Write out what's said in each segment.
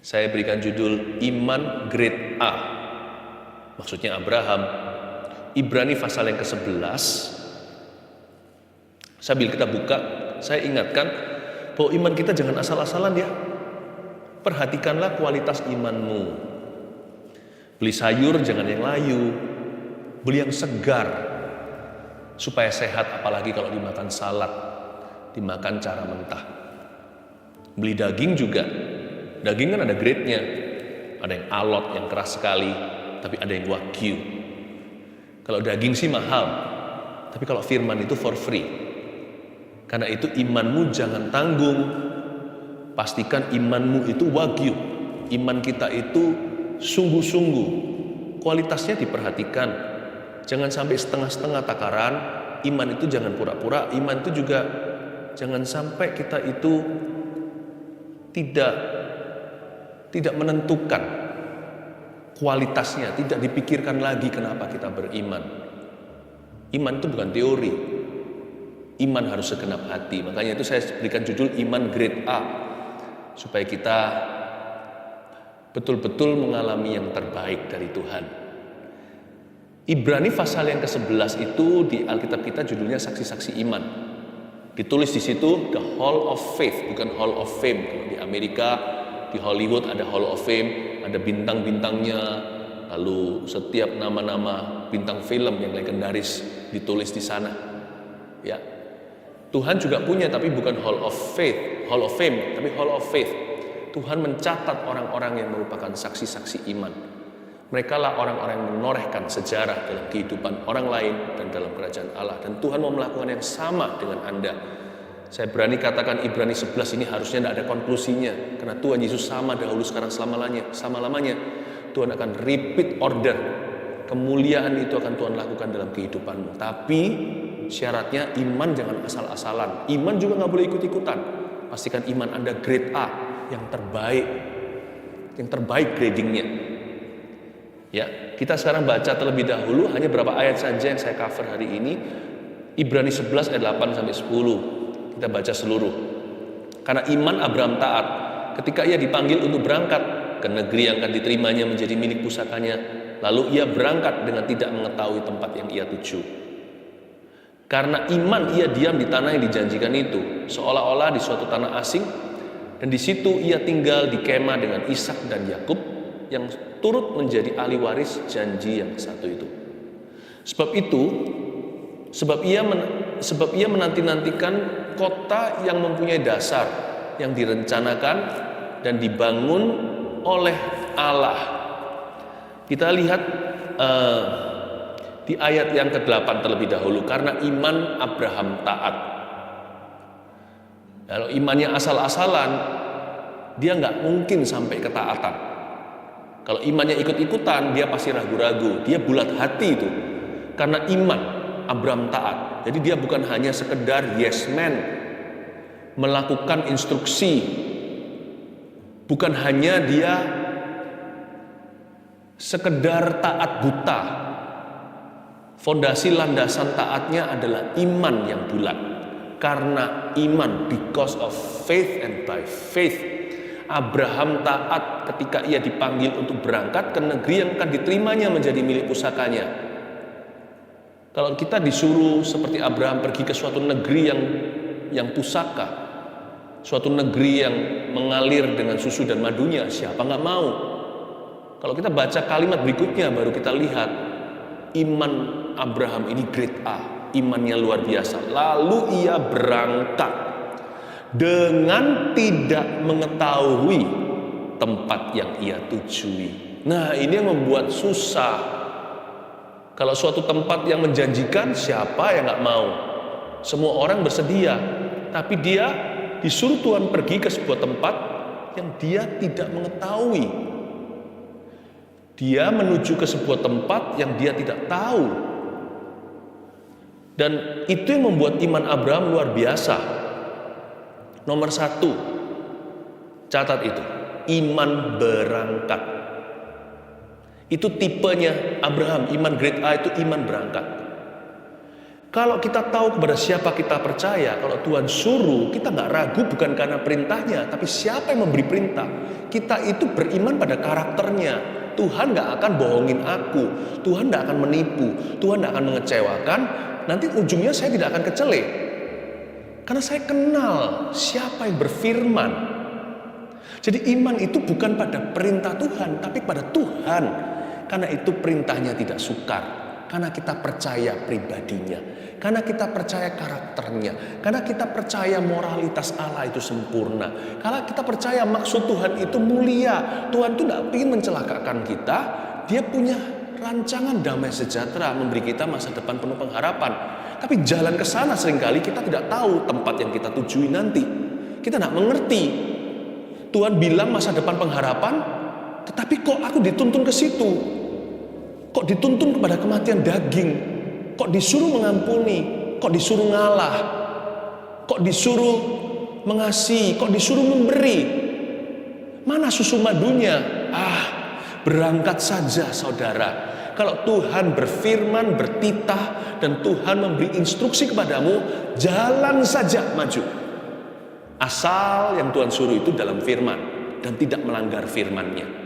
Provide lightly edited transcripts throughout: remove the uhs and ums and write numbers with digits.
Saya berikan judul Iman Grade A. Maksudnya Abraham. Ibrani pasal yang ke-11. Sambil kita buka, saya ingatkan bahwa iman kita jangan asal-asalan ya. Perhatikanlah kualitas imanmu. Beli sayur jangan yang layu, beli yang segar supaya sehat, apalagi kalau dimakan salad, dimakan cara mentah. Beli daging juga, daging kan ada grade-nya. Ada yang alot, yang keras sekali, tapi ada yang wagyu. Kalau daging sih mahal, tapi kalau firman itu for free. Karena itu imanmu jangan tanggung. Pastikan imanmu itu wagyu. Iman kita itu sungguh-sungguh. Kualitasnya diperhatikan. Jangan sampai setengah-setengah takaran. Iman itu jangan pura-pura. Iman itu juga jangan sampai kita itu tidak menentukan kualitasnya, tidak dipikirkan lagi kenapa kita beriman. Iman itu bukan teori. Iman harus segenap hati. Makanya itu saya berikan judul Iman Grade A, supaya kita betul-betul mengalami yang terbaik dari Tuhan. Ibrani pasal yang ke-11 itu di Alkitab kita judulnya saksi-saksi iman. Ditulis di situ The Hall of Faith, bukan Hall of Fame. Kalau di Amerika, di Hollywood ada Hall of Fame, ada bintang-bintangnya, lalu setiap nama-nama bintang film yang legendaris ditulis di sana. Ya. Tuhan juga punya, tapi bukan Hall of Faith, Hall of Fame, tapi Hall of Faith. Tuhan mencatat orang-orang yang merupakan saksi-saksi iman. Mereka lah orang-orang yang menorehkan sejarah dalam kehidupan orang lain dan dalam kerajaan Allah. Dan Tuhan mau melakukan yang sama dengan Anda. Saya berani katakan Ibrani 11 ini harusnya tidak ada konklusinya. Karena Tuhan Yesus sama dahulu, sekarang selama-lamanya. Tuhan akan repeat order. Kemuliaan itu akan Tuhan lakukan dalam kehidupanmu. Tapi syaratnya iman jangan asal-asalan. Iman juga nggak boleh ikut-ikutan. Pastikan iman Anda grade A, yang terbaik. Yang terbaik gradingnya. Ya, kita sekarang baca terlebih dahulu hanya beberapa ayat saja yang saya cover hari ini. Ibrani 11 ayat 8 sampai 10. Kita baca seluruh. Karena iman Abraham taat ketika ia dipanggil untuk berangkat ke negeri yang akan diterimanya menjadi milik pusakanya, lalu ia berangkat dengan tidak mengetahui tempat yang ia tuju. Karena iman ia diam di tanah yang dijanjikan itu, seolah-olah di suatu tanah asing, dan di situ ia tinggal di kemah dengan Ishak dan Yakub yang turut menjadi ahli waris janji yang satu itu. Sebab ia menanti-nantikan kota yang mempunyai dasar, yang direncanakan dan dibangun oleh Allah. Kita lihat di ayat yang ke-8 terlebih dahulu. Karena iman Abraham taat. Kalau imannya asal-asalan, dia nggak mungkin sampai ketaatan. Kalau imannya ikut-ikutan, dia pasti ragu-ragu. Dia bulat hati itu. Karena iman Abraham taat. Jadi dia bukan hanya sekedar yes man, melakukan instruksi. Bukan hanya dia sekedar taat buta. Fondasi landasan taatnya adalah iman yang bulat. Karena iman, because of faith and by faith, Abraham taat ketika ia dipanggil untuk berangkat ke negeri yang akan diterimanya menjadi milik pusakanya. Kalau kita disuruh seperti Abraham pergi ke suatu negeri yang pusaka, suatu negeri yang mengalir dengan susu dan madunya, siapa nggak mau? Kalau kita baca kalimat berikutnya, baru kita lihat iman Abraham ini grade A, imannya luar biasa. Lalu ia berangkat dengan tidak mengetahui tempat yang ia tujui. Nah, ini yang membuat susah. Kalau suatu tempat yang menjanjikan, siapa yang nggak mau? Semua orang bersedia, tapi dia disuruh Tuhan pergi ke sebuah tempat yang dia tidak mengetahui. Dia menuju ke sebuah tempat yang dia tidak tahu. Dan itu yang membuat iman Abraham luar biasa. Nomor 1, catat itu, iman berangkat. Itu tipenya Abraham, iman grade A itu iman berangkat. Kalau kita tahu kepada siapa kita percaya, kalau Tuhan suruh, kita nggak ragu bukan karena perintahnya, tapi siapa yang memberi perintah. Kita itu beriman pada karakternya. Tuhan nggak akan bohongin aku, Tuhan nggak akan menipu, Tuhan nggak akan mengecewakan. Nanti ujungnya saya tidak akan kecele. Karena saya kenal siapa yang berfirman. Jadi iman itu bukan pada perintah Tuhan, tapi pada Tuhan. Karena itu perintahnya tidak sukar. Karena kita percaya pribadinya, karena kita percaya karakternya, karena kita percaya moralitas Allah itu sempurna, karena kita percaya maksud Tuhan itu mulia. Tuhan itu tidak ingin mencelakakan kita. Dia punya rancangan damai sejahtera, memberi kita masa depan penuh pengharapan. Tapi jalan ke sana seringkali kita tidak tahu tempat yang kita tujui nanti. Kita tidak mengerti. Tuhan bilang masa depan pengharapan, tetapi kok aku dituntun ke situ? Kok dituntun kepada kematian daging? Kok disuruh mengampuni? Kok disuruh ngalah? Kok disuruh mengasihi? Kok disuruh memberi? Mana susu madunya? Berangkat saja saudara. Kalau Tuhan berfirman, bertitah, dan Tuhan memberi instruksi kepadamu, jalan saja maju. Asal yang Tuhan suruh itu dalam firman dan tidak melanggar firman-Nya.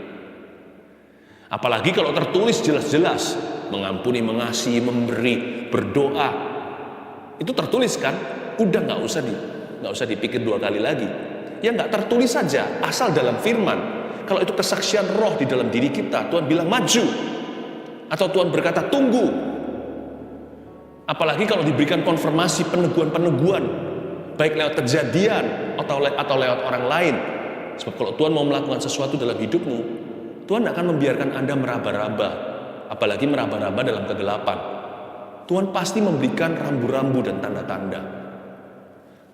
Apalagi kalau tertulis jelas-jelas mengampuni, mengasihi, memberi, berdoa, itu tertulis kan? Udah nggak usah dipikir dua kali lagi. Ya nggak tertulis saja, asal dalam firman. Kalau itu kesaksian roh di dalam diri kita, Tuhan bilang maju, atau Tuhan berkata tunggu. Apalagi kalau diberikan konfirmasi, peneguhan-peneguhan, baik lewat kejadian atau lewat orang lain. Sebab kalau Tuhan mau melakukan sesuatu dalam hidupmu, Tuhan tidak akan membiarkan Anda meraba-raba, apalagi meraba-raba dalam kegelapan. Tuhan pasti memberikan rambu-rambu dan tanda-tanda.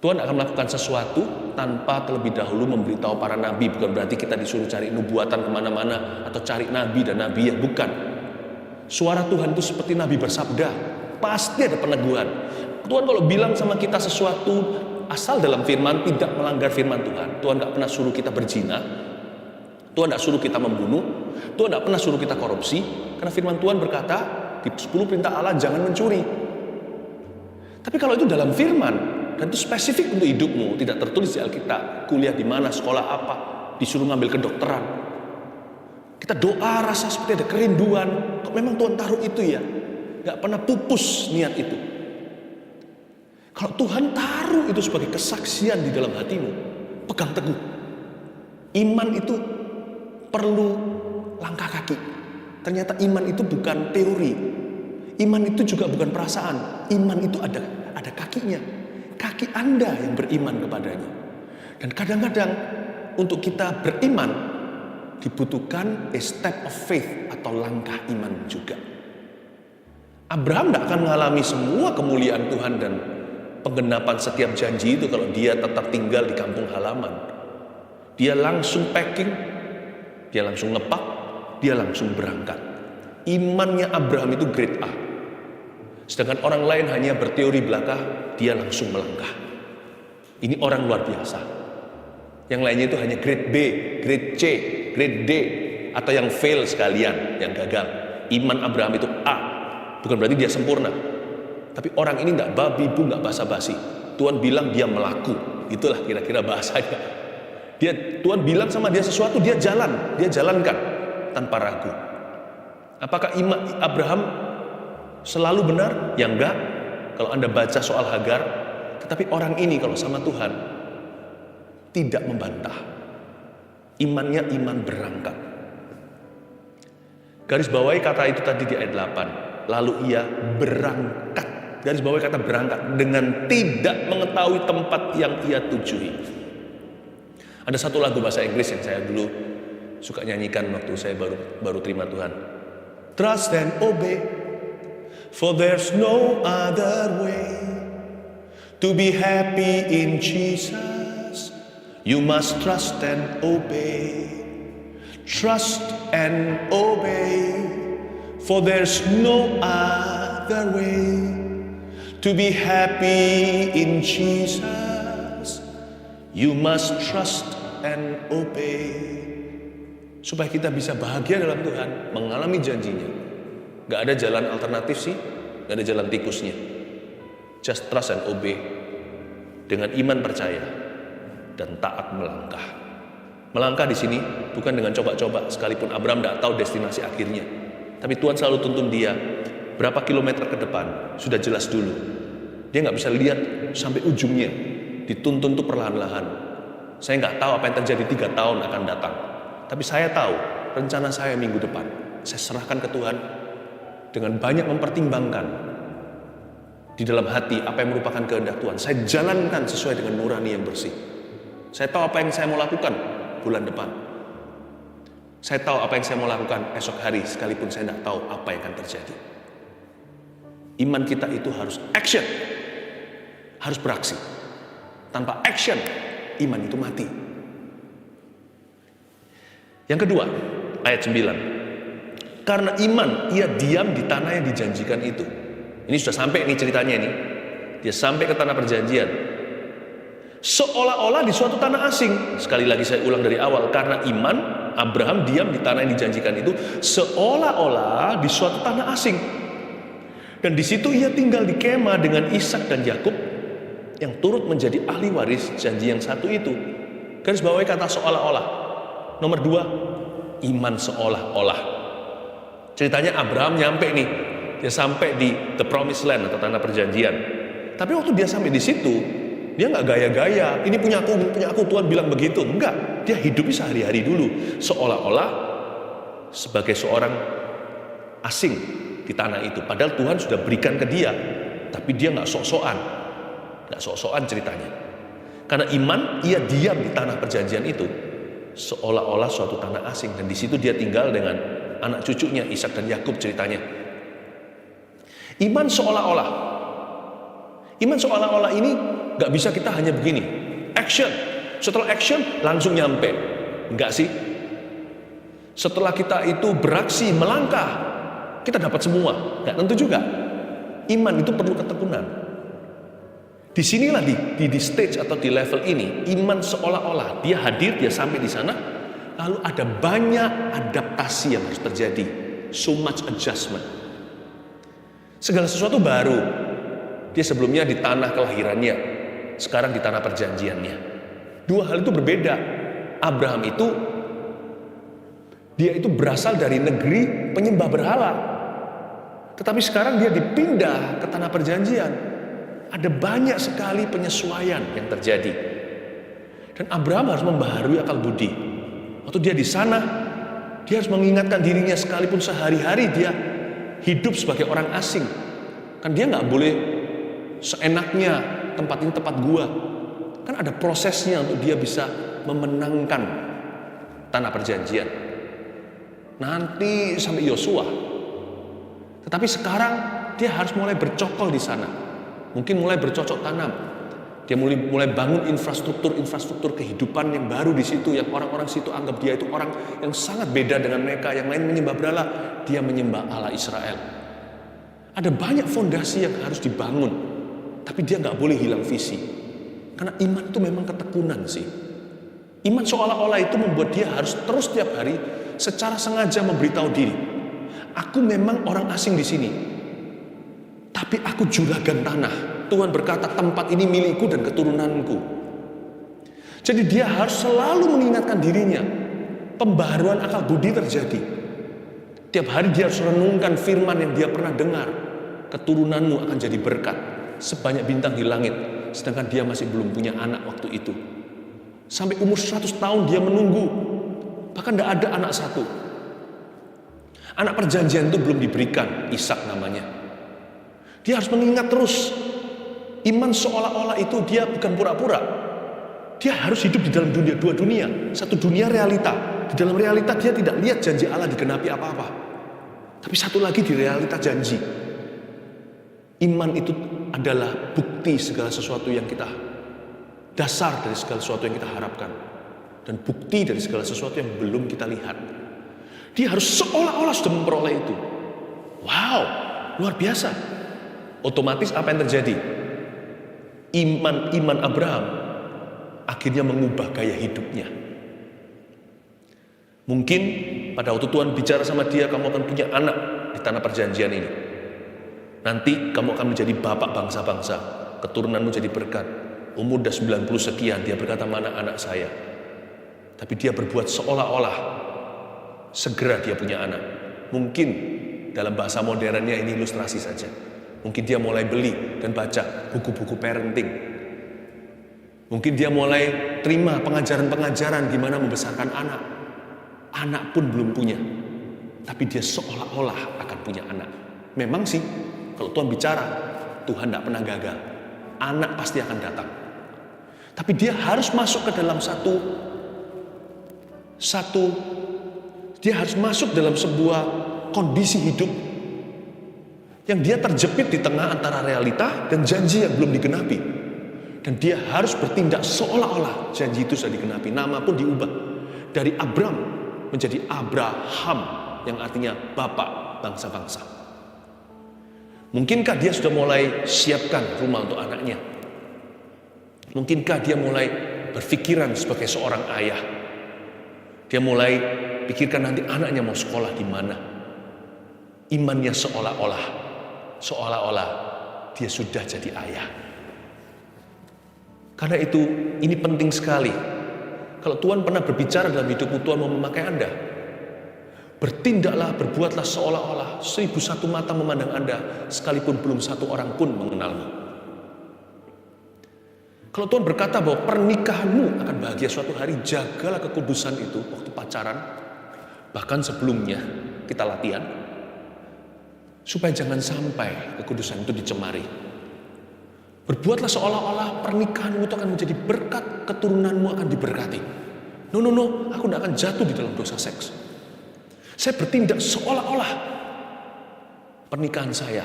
Tuhan akan melakukan sesuatu tanpa terlebih dahulu memberitahu para nabi. Bukan berarti kita disuruh cari nubuatan kemana-mana atau cari nabi dan nabi ya, bukan. Suara Tuhan itu seperti nabi bersabda, pasti ada peneguhan. Tuhan kalau bilang sama kita sesuatu asal dalam firman, tidak melanggar firman Tuhan. Tuhan gak pernah suruh kita berzina, Tuhan tidak suruh kita membunuh, Tuhan tidak pernah suruh kita korupsi, karena firman Tuhan berkata di 10 perintah Allah jangan mencuri. Tapi kalau itu dalam firman dan itu spesifik untuk hidupmu, tidak tertulis di Alkitab, kuliah di mana, sekolah apa, disuruh ngambil kedokteran, kita doa rasa seperti ada kerinduan. Kok memang Tuhan taruh itu ya? Gak pernah pupus niat itu. Kalau Tuhan taruh itu sebagai kesaksian di dalam hatimu, pegang teguh. Iman itu perlu langkah kaki. Ternyata iman itu bukan teori. Iman itu juga bukan perasaan. Iman itu ada kakinya. Kaki Anda yang beriman kepadanya. Dan kadang-kadang untuk kita beriman dibutuhkan a step of faith atau langkah iman juga. Abraham tidak akan mengalami semua kemuliaan Tuhan dan penggenapan setiap janji itu kalau dia tetap tinggal di kampung halaman. Dia langsung packing, dia langsung ngepak, dia langsung berangkat. Imannya Abraham itu grade A. Sedangkan orang lain hanya berteori belaka, dia langsung melangkah. Ini orang luar biasa. Yang lainnya itu hanya grade B, grade C, grade D, atau yang fail sekalian, yang gagal. Iman Abraham itu A. Bukan berarti dia sempurna. Tapi orang ini nggak babi bu, nggak basa-basi. Tuhan bilang dia melaku. Itulah kira-kira bahasanya. Tuhan bilang sama dia sesuatu, dia jalankan tanpa ragu. Apakah iman Abraham selalu benar? Ya enggak. Kalau Anda baca soal Hagar, tetapi orang ini kalau sama Tuhan tidak membantah. Imannya iman berangkat. Garis bawahi kata itu tadi di ayat 8. Lalu ia berangkat. Garis bawahi kata berangkat dengan tidak mengetahui tempat yang ia tujui. Ada satu lagu bahasa Inggris yang saya dulu suka nyanyikan waktu saya baru terima Tuhan. Trust and obey, for there's no other way to be happy in Jesus. You must trust and obey. Trust and obey, for there's no other way to be happy in Jesus. You must trust and obey. Supaya kita bisa bahagia dalam Tuhan, mengalami janjinya. Gak ada jalan alternatif sih, gak ada jalan tikusnya. Just trust and obey. Dengan iman percaya dan taat melangkah. Melangkah di sini bukan dengan coba-coba, sekalipun Abraham tidak tahu destinasi akhirnya. Tapi Tuhan selalu tuntun dia berapa kilometer ke depan, sudah jelas dulu. Dia nggak bisa lihat sampai ujungnya, dituntun tuh perlahan-lahan. Saya nggak tahu apa yang terjadi 3 tahun akan datang. Tapi saya tahu rencana saya minggu depan. Saya serahkan ke Tuhan dengan banyak mempertimbangkan di dalam hati apa yang merupakan kehendak Tuhan. Saya jalankan sesuai dengan nurani yang bersih. Saya tahu apa yang saya mau lakukan bulan depan. Saya tahu apa yang saya mau lakukan esok hari, sekalipun saya tidak tahu apa yang akan terjadi. Iman kita itu harus action, harus beraksi. Tanpa action, iman itu mati. Yang kedua, ayat 9. Karena iman, ia diam di tanah yang dijanjikan itu. Ini sudah sampai nih ceritanya ini. Dia sampai ke tanah perjanjian. Seolah-olah di suatu tanah asing. Sekali lagi saya ulang dari awal. Karena iman, Abraham diam di tanah yang dijanjikan itu. Seolah-olah di suatu tanah asing. Dan di situ ia tinggal di kemah dengan Ishak dan Yakub yang turut menjadi ahli waris janji yang satu itu. Garis bawahi kata seolah-olah. Nomor 2, iman seolah-olah. Ceritanya Abraham nyampe nih. Dia sampai di the promised land atau tanah perjanjian. Tapi waktu dia sampai di situ, dia nggak gaya-gaya. Ini punya aku, Tuhan bilang begitu. Enggak, dia hidupnya sehari-hari dulu. Seolah-olah sebagai seorang asing di tanah itu. Padahal Tuhan sudah berikan ke dia. Tapi dia nggak sok-sokan. Nggak sok-sokan ceritanya. Karena iman, ia diam di tanah perjanjian itu. Seolah-olah suatu tanah asing. Dan di situ dia tinggal dengan anak cucunya, Ishak dan Yakub ceritanya. Iman seolah-olah. Iman seolah-olah ini gak bisa kita hanya begini. Action. Setelah action langsung nyampe. Enggak sih. Setelah kita itu beraksi, melangkah, kita dapat semua. Gak tentu juga. Iman itu perlu ketekunan. Disinilah di stage atau di level ini, iman seolah-olah. Dia hadir, dia sampai di sana. Lalu ada banyak adaptasi yang harus terjadi. So much adjustment. Segala sesuatu baru. Dia sebelumnya di tanah kelahirannya, sekarang di tanah perjanjiannya. Dua hal itu berbeda. Abraham itu, dia itu berasal dari negeri penyembah berhala. Tetapi sekarang dia dipindah ke tanah perjanjian. Ada banyak sekali penyesuaian yang terjadi. Dan Abraham harus membaharui akal budi. Waktu dia di sana, dia harus mengingatkan dirinya sekalipun sehari-hari dia hidup sebagai orang asing. Kan dia nggak boleh seenaknya tempat ini tempat gua. Kan ada prosesnya untuk dia bisa memenangkan tanah perjanjian. Nanti sampai Yosua. Tetapi sekarang dia harus mulai bercokol di sana. Mungkin mulai bercocok tanam. Dia mulai bangun infrastruktur kehidupan yang baru di situ, yang orang-orang situ anggap dia itu orang yang sangat beda dengan mereka. Yang lain menyembah berhala, dia menyembah Allah Israel. Ada banyak fondasi yang harus dibangun, tapi dia nggak boleh hilang visi. Karena iman itu memang ketekunan sih. Iman seolah-olah itu membuat dia harus terus setiap hari secara sengaja memberitahu diri, aku memang orang asing di sini, tapi aku juragan tanah. Tuhan berkata tempat ini milikku dan keturunanku. Jadi dia harus selalu mengingatkan dirinya. Pembaharuan akal budi terjadi. Tiap hari dia harus renungkan firman yang dia pernah dengar. Keturunanmu akan jadi berkat sebanyak bintang di langit. Sedangkan dia masih belum punya anak waktu itu. Sampai umur 100 tahun dia menunggu. Bahkan tidak ada anak satu. Anak perjanjian itu belum diberikan, Ishak namanya. Dia harus mengingat terus. Iman seolah-olah itu dia bukan pura-pura. Dia harus hidup di dalam dua dunia. Satu dunia realita. Di dalam realita dia tidak lihat janji Allah digenapi apa-apa. Tapi satu lagi di realita janji. Iman itu adalah bukti segala sesuatu yang kita, dasar dari segala sesuatu yang kita harapkan. Dan bukti dari segala sesuatu yang belum kita lihat. Dia harus seolah-olah sudah memperoleh itu. Wow, luar biasa. Otomatis apa yang terjadi? Iman Abraham akhirnya mengubah gaya hidupnya. Mungkin pada waktu Tuhan bicara sama dia, kamu akan punya anak di tanah perjanjian ini. Nanti kamu akan menjadi bapak bangsa-bangsa, keturunanmu jadi berkat. Umur udah 90 sekian, dia berkata, mana anak saya? Tapi dia berbuat seolah-olah segera dia punya anak. Mungkin dalam bahasa modernnya ini ilustrasi saja. Mungkin dia mulai beli dan baca buku-buku parenting. Mungkin dia mulai terima pengajaran-pengajaran gimana membesarkan anak. Anak pun belum punya. Tapi dia seolah-olah akan punya anak. Memang sih, kalau Tuhan bicara, Tuhan tidak pernah gagal. Anak pasti akan datang. Tapi dia harus masuk ke dalam dia harus masuk dalam sebuah kondisi hidup yang dia terjepit di tengah antara realita dan janji yang belum digenapi. Dan dia harus bertindak seolah-olah janji itu sudah digenapi. Nama pun diubah dari Abram menjadi Abraham, yang artinya bapak bangsa-bangsa. Mungkinkah dia sudah mulai siapkan rumah untuk anaknya? Mungkinkah dia mulai berpikiran sebagai seorang ayah? Dia mulai pikirkan nanti anaknya mau sekolah di mana. Imannya seolah-olah dia sudah jadi ayah. Karena itu ini penting sekali. Kalau Tuhan pernah berbicara dalam hidupmu, Tuhan mau memakai Anda. Bertindaklah, berbuatlah seolah-olah 1001 mata memandang Anda, sekalipun belum satu orang pun mengenalmu. Kalau Tuhan berkata bahwa pernikahanmu akan bahagia suatu hari, jagalah kekudusan itu waktu pacaran, bahkan sebelumnya kita latihan, supaya jangan sampai kekudusan itu dicemari. Berbuatlah seolah-olah pernikahanmu itu akan menjadi berkat, keturunanmu akan diberkati. No, aku tidak akan jatuh di dalam dosa seks. Saya bertindak seolah-olah pernikahan saya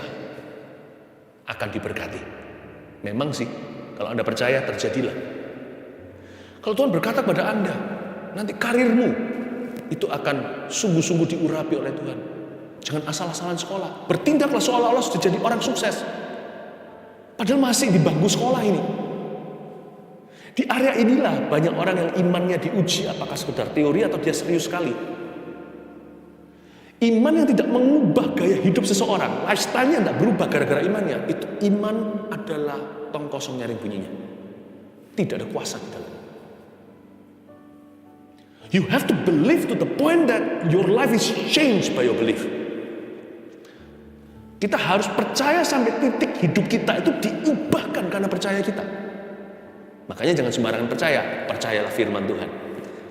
akan diberkati. Memang sih, kalau Anda percaya, terjadilah. Kalau Tuhan berkata kepada Anda, nanti karirmu itu akan sungguh-sungguh diurapi oleh Tuhan. Jangan asal-asalan sekolah. Bertindaklah seolah-olah sudah jadi orang sukses. Padahal masih di bangku sekolah ini. Di area inilah banyak orang yang imannya diuji, apakah sekedar teori atau dia serius sekali. Iman yang tidak mengubah gaya hidup seseorang, lifestyle-nya tidak berubah gara-gara imannya, itu iman adalah tong kosong nyaring bunyinya. Tidak ada kuasa di dalam. You have to believe to the point that your life is changed by your belief. Kita harus percaya sampai titik hidup kita itu diubahkan karena percaya kita. Makanya jangan sembarangan percaya. Percayalah firman Tuhan.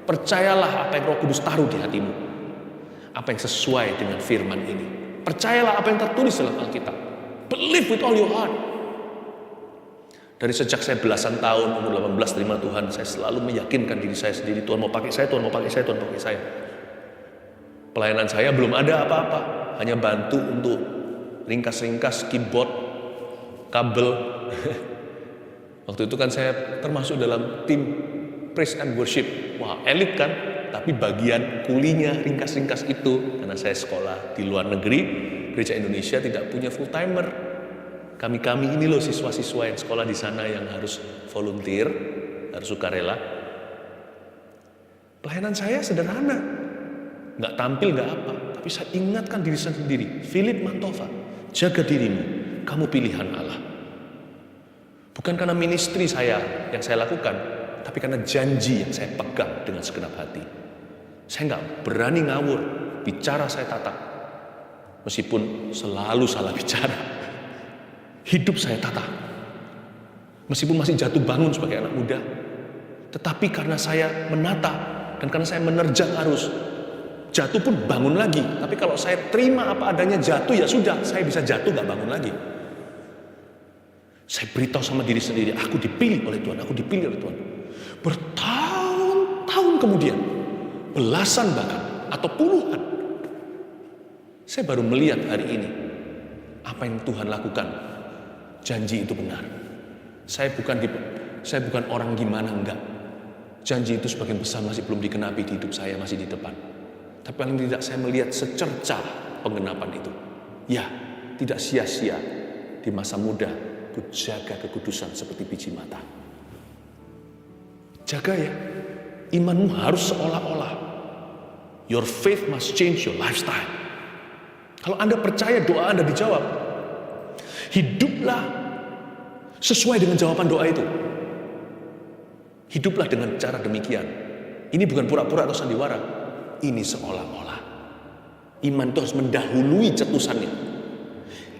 Percayalah apa yang Roh Kudus taruh di hatimu. Apa yang sesuai dengan firman ini. Percayalah apa yang tertulis dalam Alkitab. Believe with all your heart. Dari sejak saya belasan tahun, umur 18 terima Tuhan, saya selalu meyakinkan diri saya sendiri, Tuhan mau pakai saya, Tuhan mau pakai saya, Tuhan pakai saya. Pelayanan saya belum ada apa-apa, hanya bantu untuk ringkas-ringkas keyboard, kabel. Waktu itu kan saya termasuk dalam tim praise and worship. Wah, elit kan? Tapi bagian kulinya ringkas-ringkas itu, karena saya sekolah di luar negeri, Gereja Indonesia tidak punya full timer. Kami ini loh siswa-siswa yang sekolah di sana yang harus volunteer, harus sukarela. Pelayanan saya sederhana, nggak tampil nggak apa, tapi saya ingatkan diri saya sendiri. Philip Mantova, jaga dirimu, kamu pilihan Allah. Bukan karena ministry saya yang saya lakukan, tapi karena janji yang saya pegang dengan segenap hati. Saya nggak berani ngawur, bicara saya tata. Meskipun selalu salah bicara. Hidup saya tata. Meskipun masih jatuh bangun sebagai anak muda. Tetapi karena saya menata dan karena saya menerjang arus, jatuh pun bangun lagi. Tapi kalau saya terima apa adanya jatuh, ya sudah, saya bisa jatuh gak bangun lagi. Saya beritahu sama diri sendiri, aku dipilih oleh Tuhan, aku dipilih oleh Tuhan. Bertahun-tahun kemudian, belasan bahkan, atau puluhan, saya baru melihat hari ini, apa yang Tuhan lakukan, janji itu benar. Saya bukan orang gimana, enggak. Janji itu sebagian besar masih belum digenapi di hidup saya, masih di depan. Tapi paling tidak saya melihat secercah penggenapan itu. Ya, tidak sia-sia di masa muda ku jaga kekudusan seperti biji mata. Jaga ya, imanmu harus seolah-olah. Your faith must change your lifestyle. Kalau Anda percaya doa Anda dijawab, Hiduplah sesuai dengan jawaban doa itu. Hiduplah dengan cara demikian. Ini bukan pura-pura atau sandiwara. Ini seolah-olah. Iman itu harus mendahului cetusannya.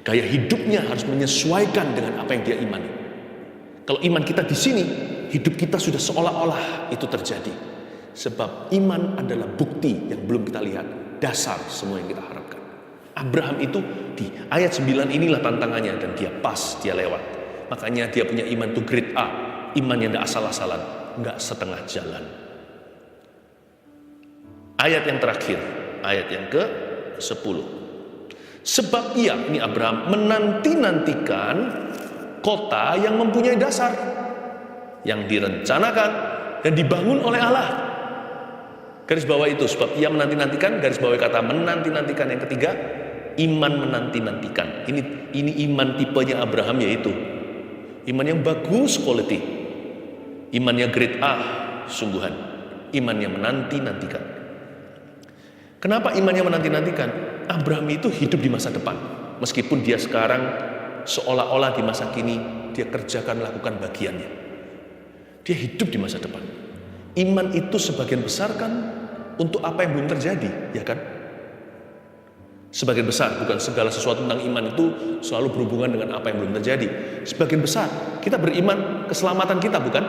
Gaya hidupnya harus menyesuaikan dengan apa yang dia imani. Kalau iman kita di sini, hidup kita sudah seolah-olah itu terjadi. Sebab iman adalah bukti yang belum kita lihat. Dasar semua yang kita harapkan. Abraham itu di ayat 9 inilah tantangannya, dan dia pas, dia lewat. Makanya dia punya iman itu grade A. Iman yang tidak asal-asalan, nggak setengah jalan. Ayat yang terakhir, ayat yang ke-10. Sebab ia, ini Abraham, menanti-nantikan kota yang mempunyai dasar, yang direncanakan dan dibangun oleh Allah. Garis bawah itu, sebab ia menanti-nantikan, garis bawah kata menanti-nantikan. Yang ketiga, iman menanti-nantikan. Ini iman tipenya Abraham, yaitu iman yang bagus, quality. Imannya grade A, sungguhan. Imannya menanti-nantikan. Kenapa imannya menanti-nantikan? Abraham itu hidup di masa depan. Meskipun dia sekarang seolah-olah di masa kini dia kerjakan, lakukan bagiannya. Dia hidup di masa depan. Iman itu sebagian besar kan untuk apa yang belum terjadi, ya kan? Sebagian besar, bukan segala sesuatu tentang iman itu selalu berhubungan dengan apa yang belum terjadi. Sebagian besar kita beriman keselamatan kita, bukan?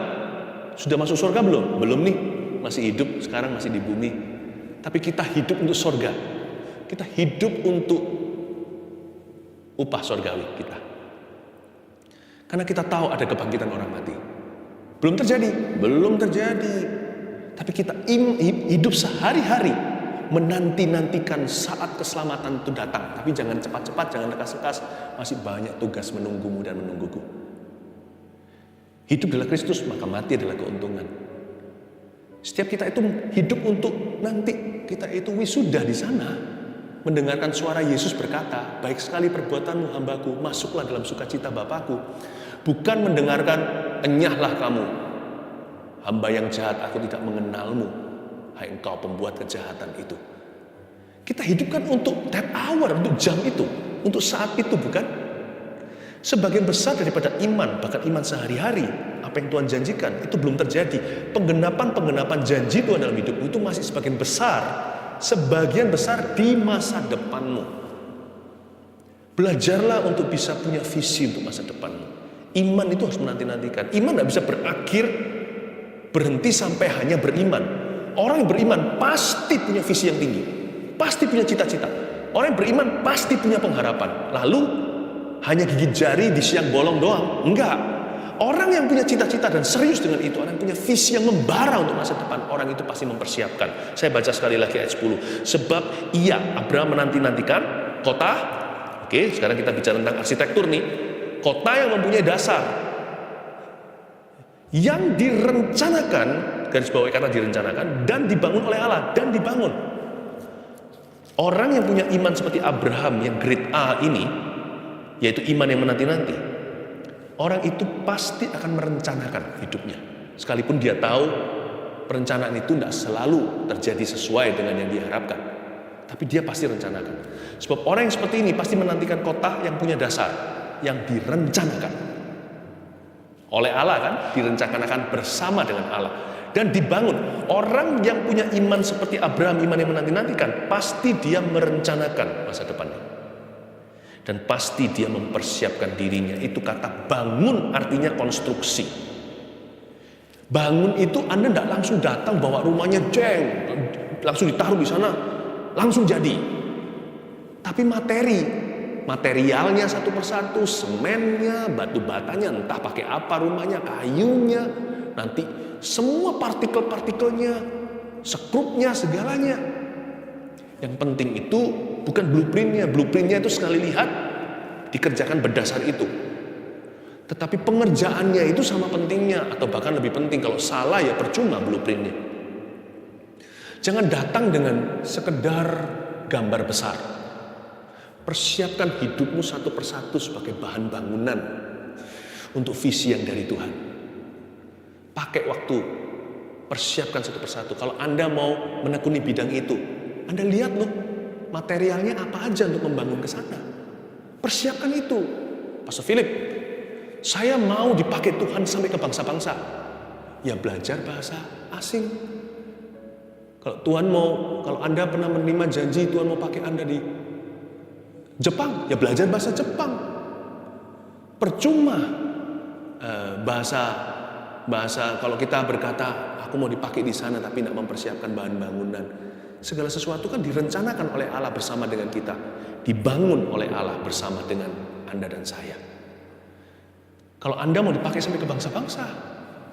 Sudah masuk surga belum? Belum nih, masih hidup, sekarang masih di bumi. Tapi kita hidup untuk surga. Kita hidup untuk upah surgawi kita. Karena kita tahu ada kebangkitan orang mati. Belum terjadi, belum terjadi. Tapi kita hidup sehari-hari menanti-nantikan saat keselamatan itu datang. Tapi jangan cepat-cepat, jangan lekas-lekas. Masih banyak tugas menunggumu dan menungguku. Hidup adalah Kristus, maka mati adalah keuntungan. Setiap kita itu hidup untuk nanti kita itu wisuda di sana. Mendengarkan suara Yesus berkata, baik sekali perbuatanmu hambaku, masuklah dalam sukacita Bapakku. Bukan mendengarkan, enyahlah kamu, hamba yang jahat, aku tidak mengenalmu, hai engkau pembuat kejahatan itu. Kita hidupkan untuk that hour, untuk jam itu, untuk saat itu, bukan? Sebagian besar daripada iman, bahkan iman sehari-hari, apa yang Tuhan janjikan, itu belum terjadi. Penggenapan janji Tuhan dalam hidupmu itu masih sebagian besar di masa depanmu. Belajarlah untuk bisa punya visi untuk masa depanmu. Iman itu harus menanti-nantikan. Iman tidak bisa berhenti sampai hanya beriman. Orang yang beriman pasti punya visi yang tinggi, pasti punya cita-cita. Orang yang beriman pasti punya pengharapan. Lalu hanya gigit jari di siang bolong doang? Enggak. Orang yang punya cita-cita dan serius dengan itu, orang yang punya visi yang membara untuk masa depan, orang itu pasti mempersiapkan. Saya baca sekali lagi ayat 10. Sebab ia, Abraham menanti-nantikan kota. Oke, sekarang kita bicara tentang arsitektur nih. Kota yang mempunyai dasar, yang direncanakan, garis bawah kata direncanakan, dan dibangun oleh Allah, dan dibangun. Orang yang punya iman seperti Abraham yang grade A ini, yaitu iman yang menanti-nanti, orang itu pasti akan merencanakan hidupnya. Sekalipun dia tahu perencanaan itu tidak selalu terjadi sesuai dengan yang diharapkan, tapi dia pasti rencanakan. Sebab orang yang seperti ini pasti menantikan kota yang punya dasar, yang direncanakan oleh Allah, kan? Direncanakan bersama dengan Allah dan dibangun. Orang yang punya iman seperti Abraham, iman yang menanti-nantikan, pasti dia merencanakan masa depannya. Dan pasti dia mempersiapkan dirinya. Itu kata bangun artinya konstruksi. Bangun itu Anda tidak langsung datang bawa rumahnya langsung ditaruh di sana, langsung jadi. Tapi materialnya satu persatu, semennya, batu batanya, entah pakai apa rumahnya, kayunya, nanti semua partikel-partikelnya, sekrupnya, segalanya. Yang penting itu bukan blueprintnya. Blueprintnya itu sekali lihat dikerjakan berdasar itu. Tetapi pengerjaannya itu sama pentingnya, atau bahkan lebih penting. Kalau salah ya percuma blueprintnya. Jangan datang dengan sekedar gambar besar. Persiapkan hidupmu satu persatu sebagai bahan bangunan untuk visi yang dari Tuhan. Pakai waktu, persiapkan satu persatu. Kalau Anda mau menekuni bidang itu, Anda lihat loh, materialnya apa aja untuk membangun ke sana. Persiapkan itu. Pastor Philip, saya mau dipakai Tuhan sampai ke bangsa-bangsa. Ya belajar bahasa asing. Kalau Anda pernah menerima janji Tuhan mau pakai Anda di Jepang, ya belajar bahasa Jepang. Percuma bahasa kalau kita berkata aku mau dipakai di sana tapi tidak mempersiapkan bahan bangunan. Segala sesuatu kan direncanakan oleh Allah bersama dengan kita, dibangun oleh Allah bersama dengan Anda dan saya. Kalau Anda mau dipakai sampai ke bangsa-bangsa,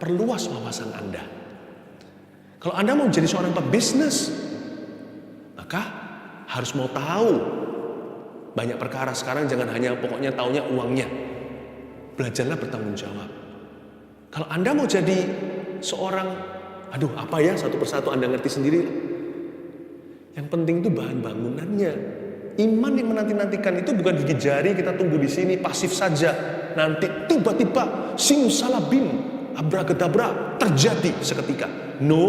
perluas wawasan Anda. Kalau Anda mau jadi seorang pebisnis, maka harus mau tahu banyak perkara. Sekarang jangan hanya pokoknya taunya uangnya. Belajarlah bertanggung jawab. Kalau Anda mau jadi seorang, apa ya, satu persatu Anda ngerti sendiri. Yang penting itu bahan bangunannya. Iman yang menanti-nantikan itu bukan gigit jari, kita tunggu di sini pasif saja. Nanti tiba-tiba simsalabim, abracadabra terjadi seketika. No,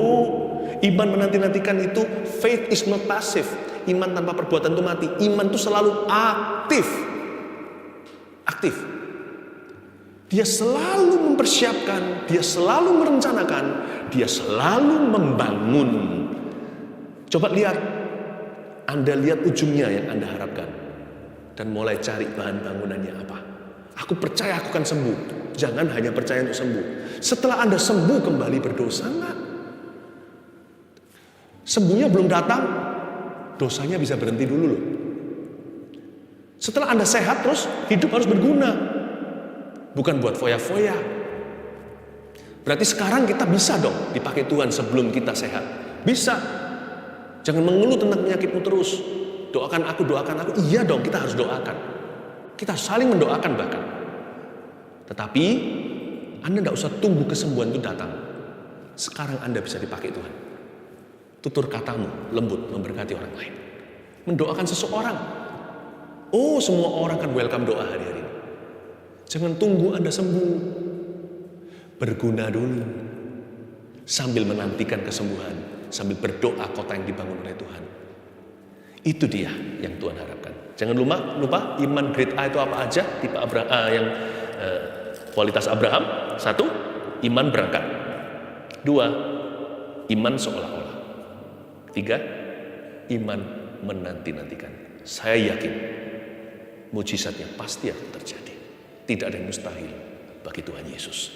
iman menanti-nantikan itu faith is not passive. Iman tanpa perbuatan itu mati. Iman itu selalu aktif. Aktif. Dia selalu mempersiapkan, dia selalu merencanakan, dia selalu membangun. Coba lihat, Anda lihat ujungnya yang Anda harapkan. Dan mulai cari bahan bangunannya apa. Aku percaya aku akan sembuh. Jangan hanya percaya untuk sembuh. Setelah Anda sembuh kembali berdosa, enggak. Sembuhnya belum datang, dosanya bisa berhenti dulu loh. Setelah Anda sehat terus, hidup harus berguna. Bukan buat foya-foya. Berarti sekarang kita bisa dong dipakai Tuhan sebelum kita sehat. Bisa. Jangan mengeluh tentang penyakitmu terus. Doakan aku. Iya dong, kita harus doakan. Kita saling mendoakan bahkan. Tetapi Anda tidak usah tunggu kesembuhan itu datang. Sekarang Anda bisa dipakai Tuhan. Tutur katamu lembut memberkati orang lain. Mendoakan seseorang. Oh, semua orang akan welcome doa hari-hari ini. Jangan tunggu Anda sembuh. Berguna dulu. Sambil menantikan kesembuhan. Sambil berdoa kota yang dibangun oleh Tuhan. Itu dia yang Tuhan harapkan. Jangan lupa iman grade A itu apa aja? Tipe Abraham kualitas Abraham. 1, iman berangkat. 2, iman seolah-olah. 3, iman menanti-nantikan. Saya yakin mujizatnya pasti akan terjadi. Tidak ada yang mustahil bagi Tuhan Yesus.